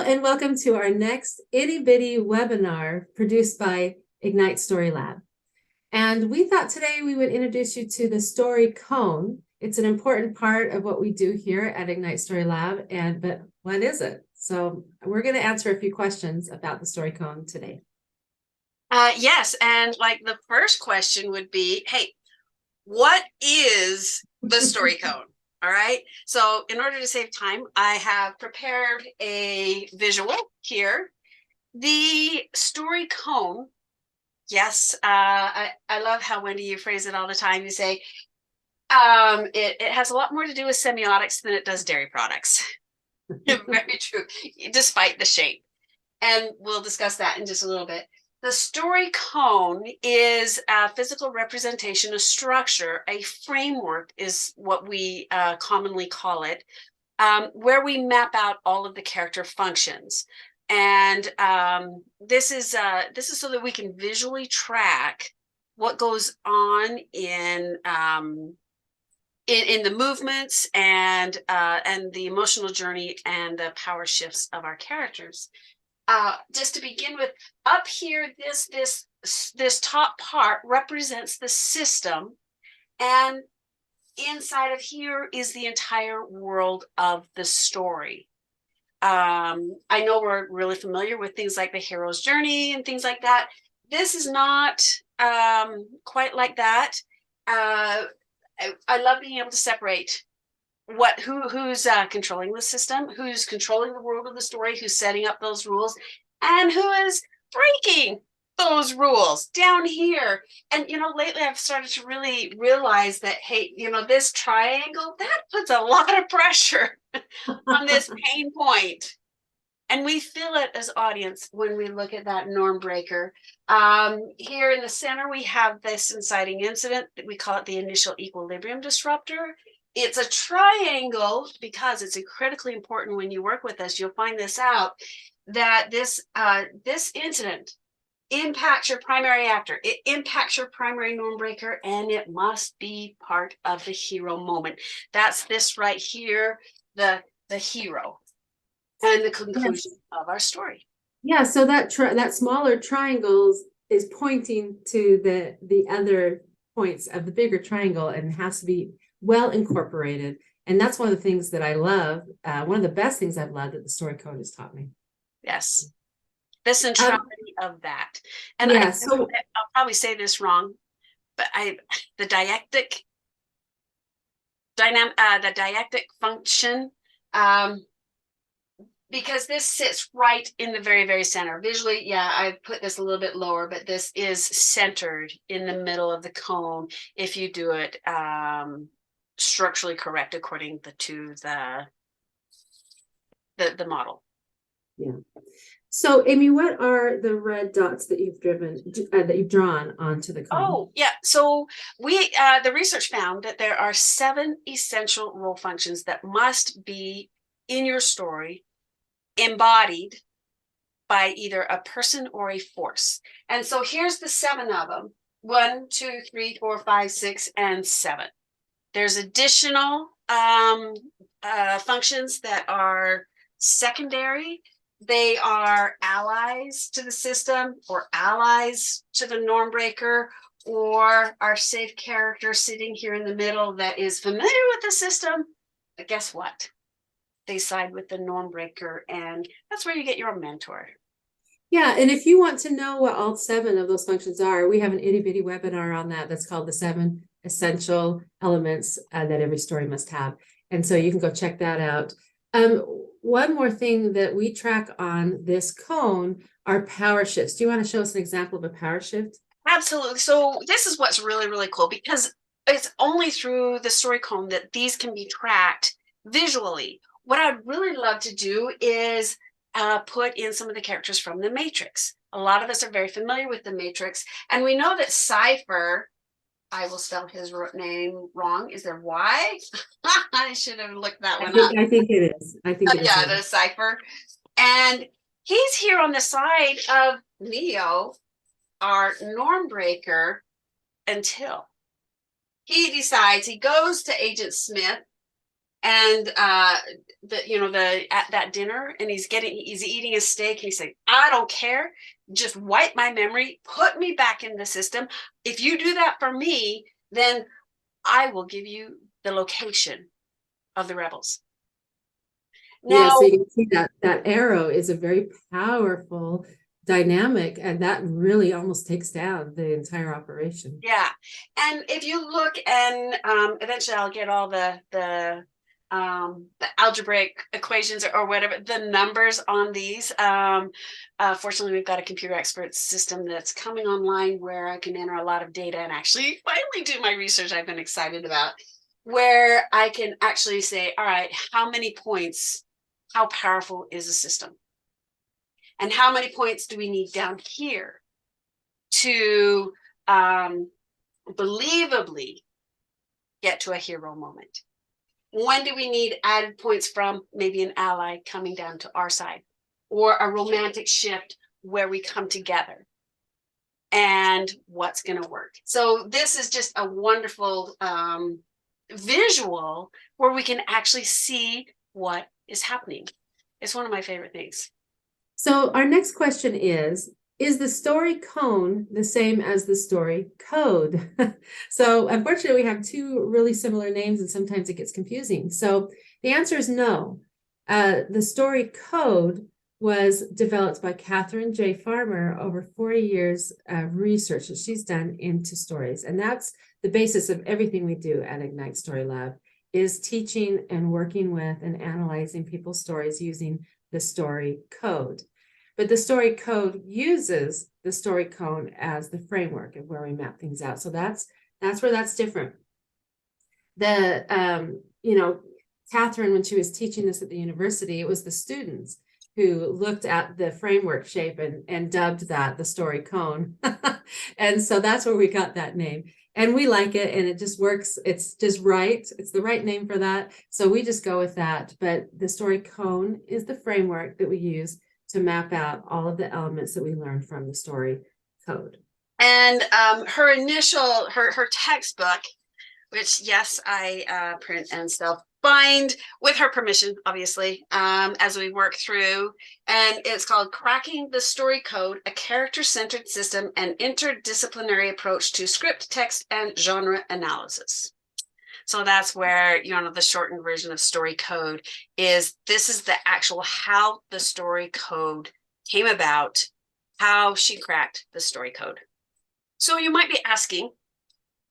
and welcome to our next itty bitty webinar produced by Ignite Story Lab. And we thought today we would introduce you to the story cone. It's an important part of what we do here at Ignite Story Lab, but what is it? So we're going to answer a few questions about the story cone today. Yes, and like the first question would be, hey, what is the story cone? All right. So in order to save time, I have prepared a visual here. The story cone, yes, I love how, Wendy, you phrase it all the time. You say it has a lot more to do with semiotics than it does dairy products. Very true, despite the shape. And we'll discuss that in just a little bit. The story cone is a physical representation, a structure, a framework is what we commonly call it, where we map out all of the character functions. And this is so that we can visually track what goes on in the movements and the emotional journey and the power shifts of our characters. Just to begin with, up here, this top part represents the system, and inside of here is the entire world of the story. I know we're really familiar with things like the hero's journey and things like that. This is not quite like that. I love being able to separate who's controlling the system, who's controlling the world of the story, who's setting up those rules, and who is breaking those rules down here. And lately I've started to really realize that, hey, this triangle, that puts a lot of pressure on this pain point, and we feel it as audience when we look at that norm breaker. Here in the center we have this inciting incident. We call it the initial equilibrium disruptor. It's a triangle because it's critically important when you work with us. You'll find this out, that this incident impacts your primary actor. It impacts your primary norm breaker, and it must be part of the hero moment. That's this right here, the hero, and the conclusion of our story. Yeah, so that smaller triangle is pointing to the other points of the bigger triangle, and has to be well incorporated. And that's one of the things that I love. One of the best things I've loved that the story code has taught me. Yes, the centrality of that. And yeah, I'll probably say this wrong, but the dyactic function, because this sits right in the very, very center. Visually, yeah, I put this a little bit lower, but this is centered in the middle of the cone if you do it structurally correct according to the model. Yeah. So, Amy, what are the red dots that you've drawn onto the cone? Oh, yeah. So the research found that there are 7 essential role functions that must be in your story, embodied by either a person or a force. And so here's the 7 of them: 1, 2, 3, 4, 5, 6, and 7. There's additional functions that are secondary. They are allies to the system, or allies to the norm breaker, or our safe character sitting here in the middle that is familiar with the system. But guess what? They side with the norm breaker, and that's where you get your mentor. Yeah, and if you want to know what all 7 of those functions are, we have an itty bitty webinar on that's called the 7 essential elements that every story must have. And so you can go check that out. One more thing that we track on this cone are power shifts. Do you want to show us an example of a power shift? Absolutely. So this is what's really, really cool, because it's only through the story cone that these can be tracked visually. What I'd really love to do is put in some of the characters from the Matrix. A lot of us are very familiar with the Matrix, and we know that Cypher, I will spell his name wrong. Is there Y? I should have looked that one up. I think it is. I think it is. Yeah, the Cypher. And he's here on the side of Neo, our norm breaker, until he decides, he goes to Agent Smith and at that dinner, and he's eating a steak, and he's like, I don't care, just wipe my memory, put me back in the system. If you do that for me, then I will give you the location of the rebels. Yeah, Now, so you can see that arrow is a very powerful dynamic, and that really almost takes down the entire operation. yeah, and if you look, and eventually I'll get all the algebraic equations or whatever, the numbers on these. Fortunately, we've got a computer expert system that's coming online where I can enter a lot of data and actually finally do my research I've been excited about, where I can actually say, all right, how many points, how powerful is the system? And how many points do we need down here to believably get to a hero moment? When do we need added points from maybe an ally coming down to our side, or a romantic shift where we come together? And what's going to work? So this is just a wonderful visual where we can actually see what is happening. It's one of my favorite things. So our next question is the story cone the same as the story code? So unfortunately, we have two really similar names, and sometimes it gets confusing. So the answer is no. The story code was developed by Catherine J. Farmer over 40 years of research that she's done into stories. And that's the basis of everything we do at Ignite Story Lab, is teaching and working with and analyzing people's stories using the story code. But the story code uses the story cone as the framework of where we map things out. So that's where that's different. Catherine, when she was teaching this at the university, it was the students who looked at the framework shape and dubbed that the story cone. And so that's where we got that name. And we like it, and it just works. It's just right. It's the right name for that. So we just go with that. But the story cone is the framework that we use to map out all of the elements that we learned from the story code. And her textbook, which, yes, I print and self-bind with her permission, obviously, as we work through. And it's called Cracking the Story Code, a Character-Centered System and Interdisciplinary Approach to Script, Text, and Genre Analysis. So that's where, the shortened version of story code is. This is the actual how the story code came about, how she cracked the story code. So you might be asking,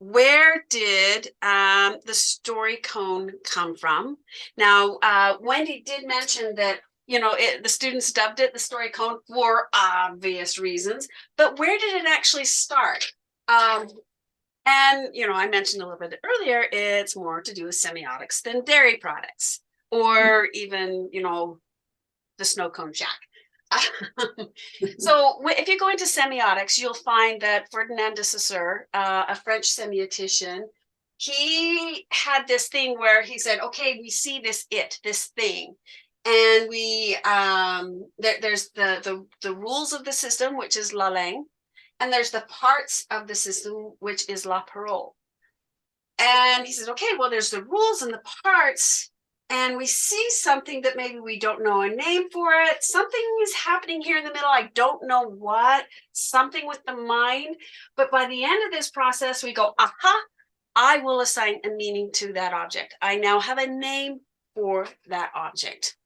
where did the story cone come from? Now, Wendy did mention that, the students dubbed it the story cone for obvious reasons, but where did it actually start? And, I mentioned a little bit earlier, it's more to do with semiotics than dairy products, or even, the snow cone jack. So if you go into semiotics, you'll find that Ferdinand de Saussure, a French semiotician, he had this thing where he said, okay, we see this thing, and we there's the rules of the system, which is la langue, and there's the parts of the system, which is la parole. And he says, okay, well, there's the rules and the parts, and we see something that maybe we don't know a name for it. Something is happening here in the middle. I don't know what, something with the mind. But by the end of this process, we go, aha, I will assign a meaning to that object. I now have a name for that object.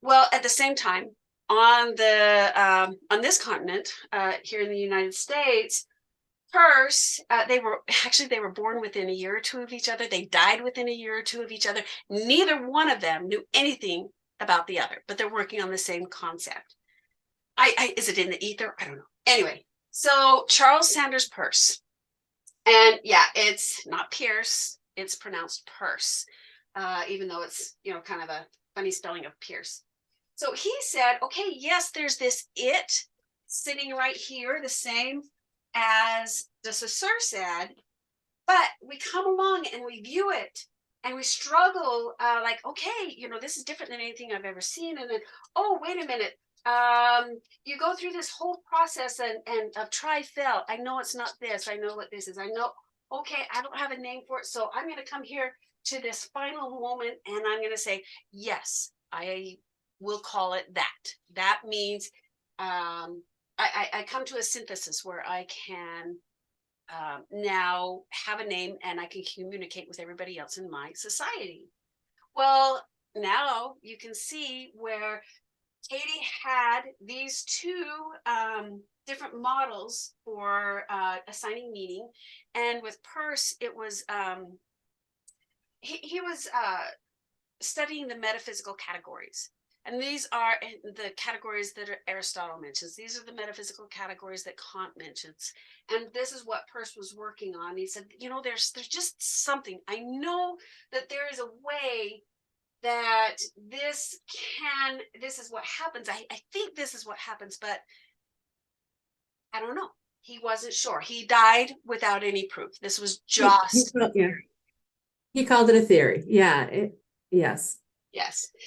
Well, at the same time, on this continent, here in the United States, Peirce, they were born within a year or two of each other. They died within a year or two of each other. Neither one of them knew anything about the other, but they're working on the same concept. Is it in the ether? I don't know. Anyway, so Charles Sanders Peirce, and yeah, it's not Pierce, it's pronounced Peirce, even though it's kind of a funny spelling of Pierce. So he said, okay, yes, there's this it sitting right here, the same as de Saussure said, but we come along and we view it and we struggle, like, okay, this is different than anything I've ever seen. And then, oh, wait a minute. You go through this whole process and of try fail. I know it's not this. I know what this is. I know, okay, I don't have a name for it. So I'm going to come here to this final moment, and I'm going to say, yes, I will call it that. That means I come to a synthesis where I can now have a name and I can communicate with everybody else in my society. Well, now you can see where Katie had these two different models for assigning meaning, and with Peirce, it was he was studying the metaphysical categories. And these are the categories that Aristotle mentions. These are the metaphysical categories that Kant mentions. And this is what Peirce was working on. He said, you know, there's just something. I know that there is a way that this is what happens. I think this is what happens, but I don't know. He wasn't sure. He died without any proof. This was just he called it a theory. Yes.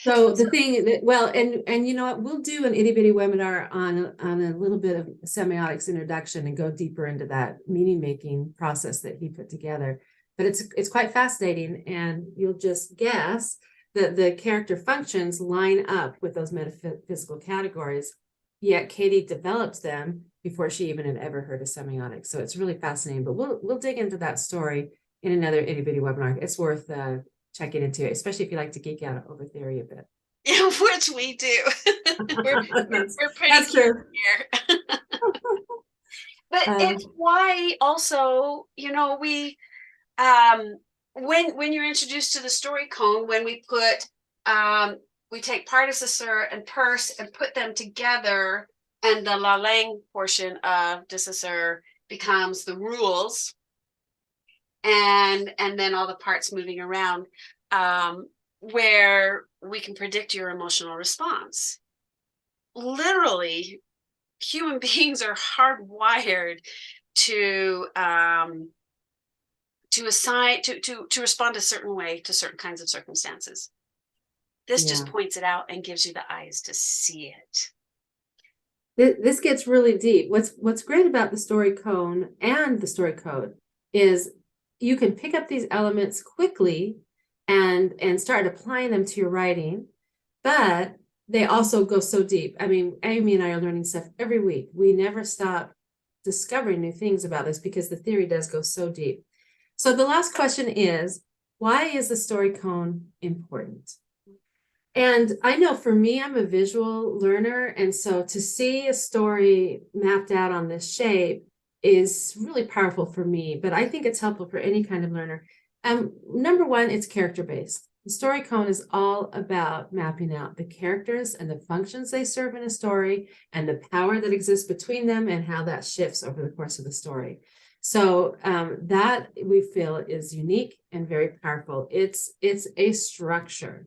So the thing that, well, and you know what, we'll do an itty bitty webinar on a little bit of semiotics introduction and go deeper into that meaning making process that he put together. But it's quite fascinating, and you'll just guess that the character functions line up with those metaphysical categories, yet Katie developed them before she even had ever heard of semiotics. So it's really fascinating, but we'll dig into that story in another itty bitty webinar. It's worth checking into, especially if you like to geek out over theory a bit. Yeah, which we do. we're pretty true here. But it's why also, you know, we when you're introduced to the story cone, when we put we take Participer and Peirce and put them together, and the La Langue portion of de Saussure becomes the rules, and then all the parts moving around, where we can predict your emotional response. Literally, human beings are hardwired to assign to respond a certain way to certain kinds of circumstances. This just points it out and gives you the eyes to see it. This gets really deep. What's great about the story cone and the story code is you can pick up these elements quickly and start applying them to your writing, but they also go so deep. I mean, Amy and I are learning stuff every week. We never stop discovering new things about this because the theory does go so deep. So the last question is, why is the story cone important? And I know for me, I'm a visual learner. And so to see a story mapped out on this shape is really powerful for me, but I think it's helpful for any kind of learner. Number one, it's character-based. The story cone is all about mapping out the characters and the functions they serve in a story and the power that exists between them and how that shifts over the course of the story. So that we feel is unique and very powerful. It's a structure.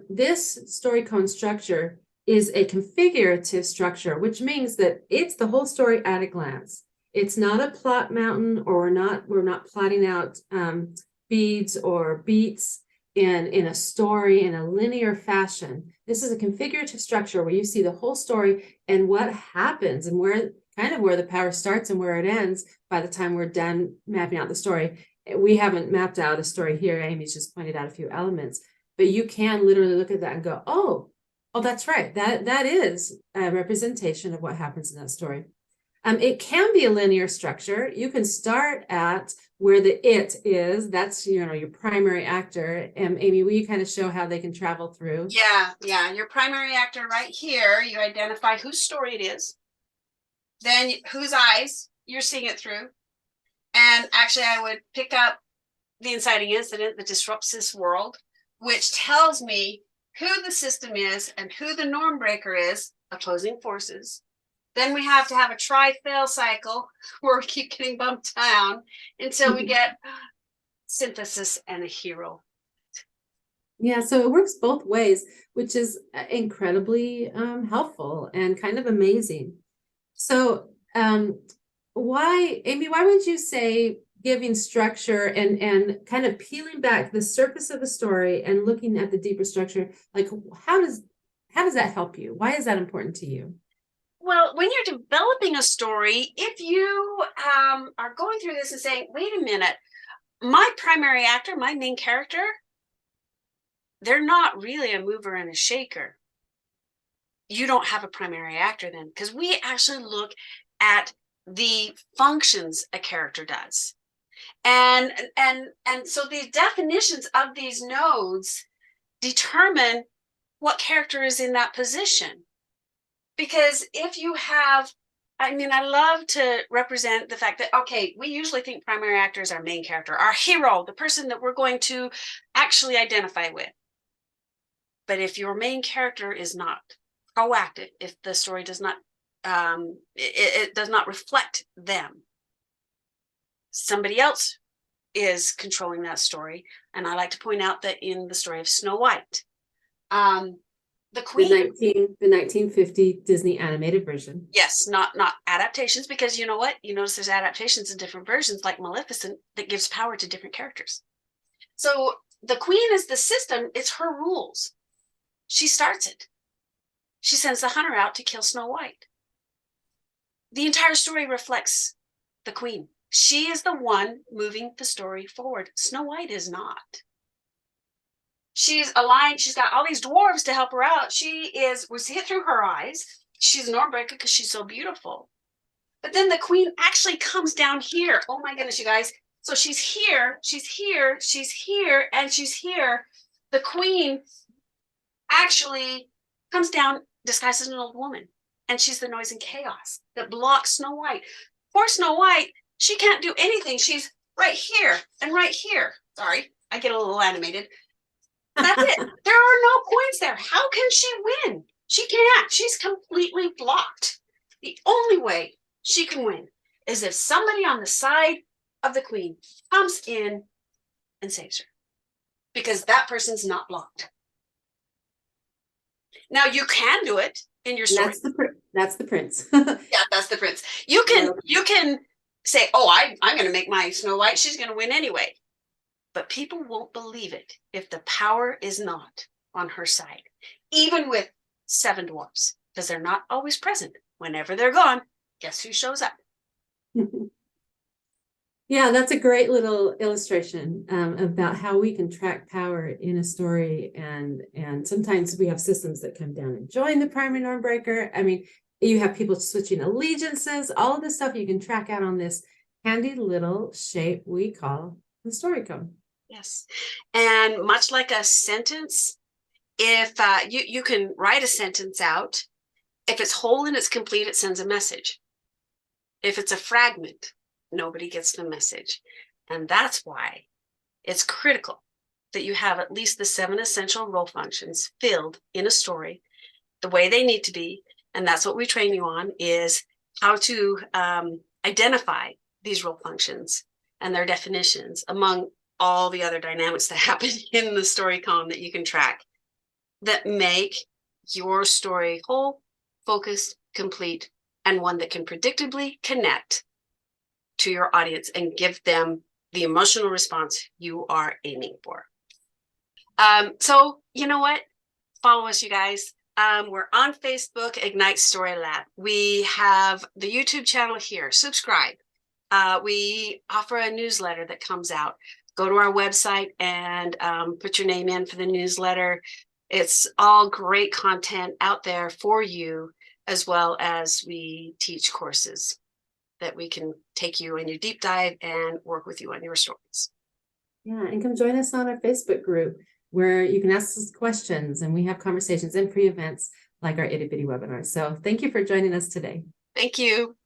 This story cone structure is a configurative structure, which means that it's the whole story at a glance. It's not a plot mountain, or we're not plotting out beads or beats in a story in a linear fashion. This is a configurative structure where you see the whole story and what happens and where the power starts and where it ends by the time we're done mapping out the story. We haven't mapped out a story here. Amy's just pointed out a few elements, but you can literally look at that and go, oh, that's right. That is a representation of what happens in that story. It can be a linear structure. You can start at where the it is. That's, your primary actor. Amy, will you kind of show how they can travel through? Yeah. Your primary actor right here, you identify whose story it is, then whose eyes you're seeing it through. And actually, I would pick up the inciting incident that disrupts this world, which tells me who the system is and who the norm breaker is, opposing forces. Then we have to have a try-fail cycle where we keep getting bumped down until we get synthesis and a hero. Yeah, so it works both ways, which is incredibly helpful and kind of amazing. So Amy, why would you say giving structure and kind of peeling back the surface of the story and looking at the deeper structure, like how does that help you? Why is that important to you? Well, when you're developing a story, if you are going through this and saying, wait a minute, my primary actor, my main character, they're not really a mover and a shaker. You don't have a primary actor then, because we actually look at the functions a character does. And so the definitions of these nodes determine what character is in that position. Because if you have, I mean, I love to represent the fact that, okay, we usually think primary actor is our main character, our hero, the person that we're going to actually identify with. But if your main character is not proactive, if the story does not, it does not reflect them, somebody else is controlling that story. And I like to point out that in the story of Snow White, the queen, the 1950 Disney animated version. yes, not adaptations, because you know what? You notice there's adaptations in different versions, like Maleficent, that gives power to different characters. So the queen is the system. It's her rules. She starts it. She sends the hunter out to kill Snow White. The entire story reflects the queen. She is the one moving the story forward. Snow White is not. She's aligned. She's got all these dwarves to help her out. We see it through her eyes. She's a Normbreaker because she's so beautiful. But then the queen actually comes down here. Oh my goodness, you guys. So she's here, she's here, she's here, and she's here. The queen actually comes down disguised as an old woman. And she's the noise and chaos that blocks Snow White. Poor Snow White, she can't do anything. She's right here and right here. Sorry, I get a little animated. That's it. There are no points there. How can she win? She can't. She's completely blocked. The only way she can win is if somebody on the side of the queen comes in and saves her, because that person's not blocked. Now you can do it in your story. That's the prince. Yeah, that's the prince. You can say, oh, I'm going to make my Snow White. She's going to win anyway. But people won't believe it if the power is not on her side, even with 7 dwarfs, because they're not always present. Whenever they're gone, guess who shows up? Yeah, that's a great little illustration about how we can track power in a story. And sometimes we have systems that come down and join the primary norm breaker. I mean, you have people switching allegiances, all of this stuff you can track out on this handy little shape we call the story code. Yes. And much like a sentence, if you can write a sentence out, if it's whole and it's complete, it sends a message. If it's a fragment, nobody gets the message. And that's why it's critical that you have at least the 7 essential role functions filled in a story the way they need to be. And that's what we train you on, is how to identify these role functions and their definitions among all the other dynamics that happen in the story column that you can track that make your story whole, focused, complete, and one that can predictably connect to your audience and give them the emotional response you are aiming for. So you know what? Follow us, you guys. We're on Facebook, Ignite Story Lab. We have the YouTube channel here. Subscribe. We offer a newsletter that comes out. Go to our website and put your name in for the newsletter. It's all great content out there for you, as well as we teach courses that we can take you in your deep dive and work with you on your stories. Yeah, and come join us on our Facebook group where you can ask us questions and we have conversations and free events like our Itty Bitty webinars. So thank you for joining us today. Thank you.